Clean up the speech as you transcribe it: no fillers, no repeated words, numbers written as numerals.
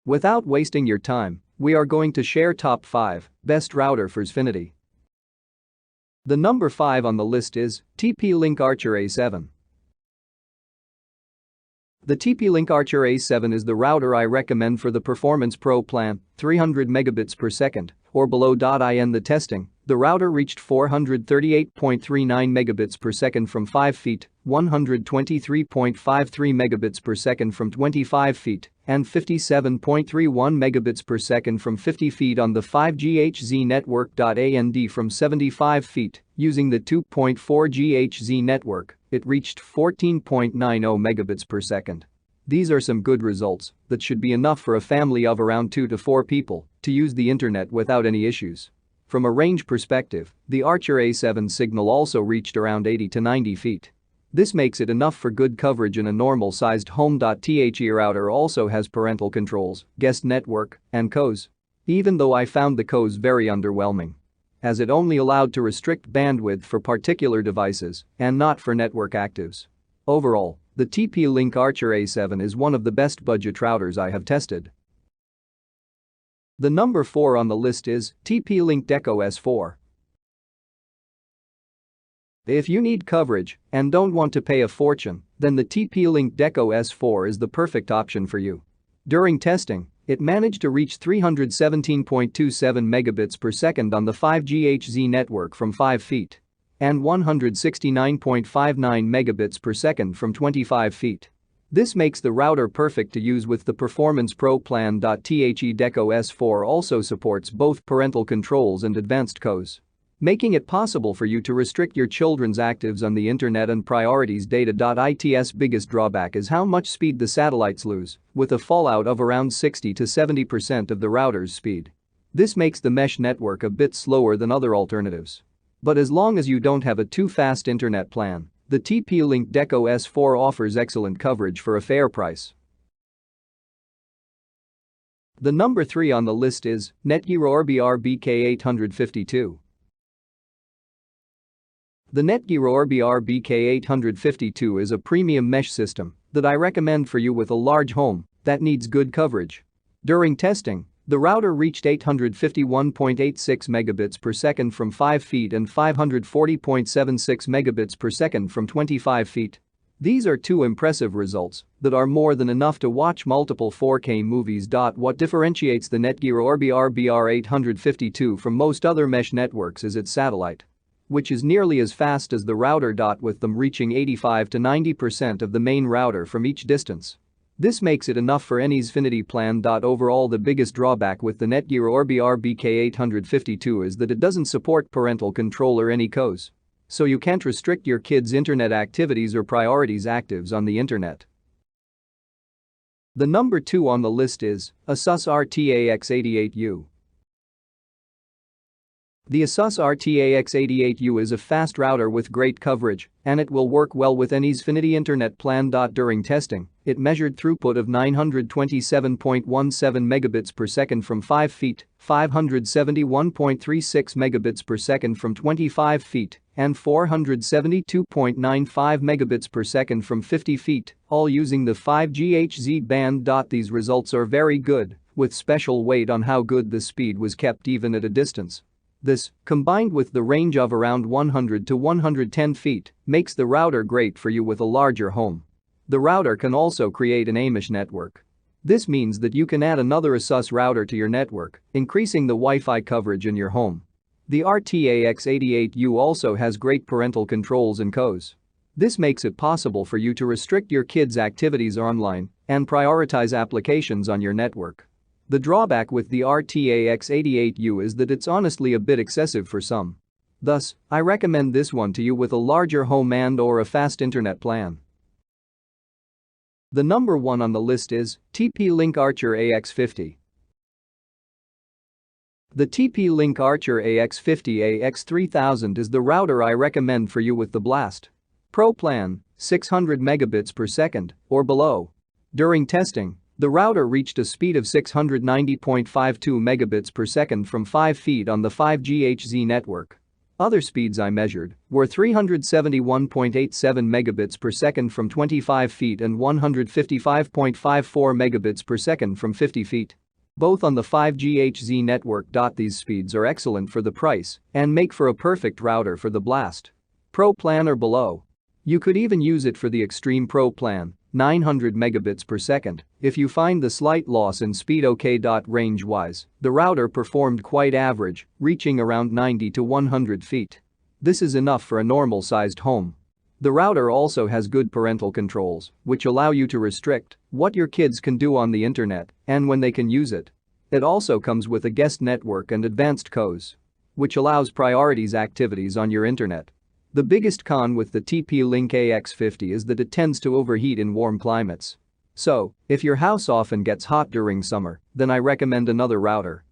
Without wasting your time, we are going to share top 5 best router for Xfinity. The number 5 on the list is TP-Link Archer A7. The TP-Link Archer A7 is the router I recommend for the Performance Pro plan, 300 megabits per second or below. In the testing, the router reached 438.39 megabits per second from 5 feet, 123.53 megabits per second from 25 feet, and 57.31 megabits per second from 50 feet on the 5GHz network. And from 75 feet, using the 2.4 GHz network, it reached 14.90 megabits per second. These are some good results that should be enough for a family of around 2 to 4 people to use the internet without any issues. From a range perspective, the Archer A7 signal also reached around 80 to 90 feet. This makes it enough for good coverage in a normal-sized home. The router also has parental controls, guest network, and COS. Even though I found the COS very underwhelming, as it only allowed to restrict bandwidth for particular devices and not for network actives. Overall, the TP-Link Archer A7 is one of the best budget routers I have tested. The number 4 on the list is TP-Link Deco S4. If you need coverage and don't want to pay a fortune, then the TP-Link Deco S4 is the perfect option for you. During testing, it managed to reach 317.27 megabits per second on the 5GHz network from 5 feet and 169.59 megabits per second from 25 feet. This makes the router perfect to use with the Performance Pro plan. The Deco S4 also supports both parental controls and advanced COS, making it possible for you to restrict your children's actives on the internet and priorities data. Its biggest drawback is how much speed the satellites lose, with a fallout of around 60 to 70% of the router's speed. This makes the mesh network a bit slower than other alternatives. But as long as you don't have a too fast internet plan, the TP-Link Deco S4 offers excellent coverage for a fair price. The number 3 on the list is Netgear Orbi RBK852. The Netgear Orbi RBK852 is a premium mesh system that I recommend for you with a large home that needs good coverage. During testing, the router reached 851.86 megabits per second from 5 feet and 540.76 megabits per second from 25 feet. These are two impressive results that are more than enough to watch multiple 4K movies. What differentiates the Netgear Orbi RBR852 from most other mesh networks is its satellite, which is nearly as fast as the router. With them reaching 85 to 90% of the main router from each distance. This makes it enough for any Xfinity plan. Overall, the biggest drawback with the Netgear Orbi RBK852 is that it doesn't support parental control or any COS. So you can't restrict your kids' internet activities or priorities actives on the internet. The number 2 on the list is Asus RTAX88U. The Asus RTAX88U is a fast router with great coverage, and it will work well with any Xfinity internet plan. During testing, it measured throughput of 927.17 megabits per second from 5 feet, 571.36 megabits per second from 25 feet, and 472.95 megabits per second from 50 feet, all using the 5GHz band. These results are very good, with special weight on how good the speed was kept even at a distance. This, combined with the range of around 100 to 110 feet, makes the router great for you with a larger home. The router can also create an AMIsh network. This means that you can add another Asus router to your network, increasing the Wi-Fi coverage in your home. The RTAX88U also has great parental controls and COS. This makes it possible for you to restrict your kids' activities online and prioritize applications on your network. The drawback with the RTAX88U is that it's honestly a bit excessive for some. Thus, I recommend this one to you with a larger home and/or a fast internet plan. The number 1 on the list is TP-Link Archer AX50. The TP-Link Archer AX50 AX3000 is the router I recommend for you with the Blast Pro plan, 600 megabits per second or below. During testing, the router reached a speed of 690.52 megabits per second from 5 feet on the 5GHz network. Other speeds I measured were 371.87 megabits per second from 25 feet and 155.54 megabits per second from 50 feet. Both on the 5G HZ network. These speeds are excellent for the price and make for a perfect router for the Blast Pro plan or below. You could even use it for the Extreme Pro plan, 900 megabits per second, if you find the slight loss in speed okay. Range-wise, the router performed quite average, reaching around 90 to 100 feet. This is enough for a normal-sized home. The router also has good parental controls, which allow you to restrict what your kids can do on the internet and when they can use it. It also comes with a guest network and advanced COS, which allows priorities activities on your internet. The biggest con with the TP-Link AX50 is that it tends to overheat in warm climates. So, if your house often gets hot during summer, then I recommend another router.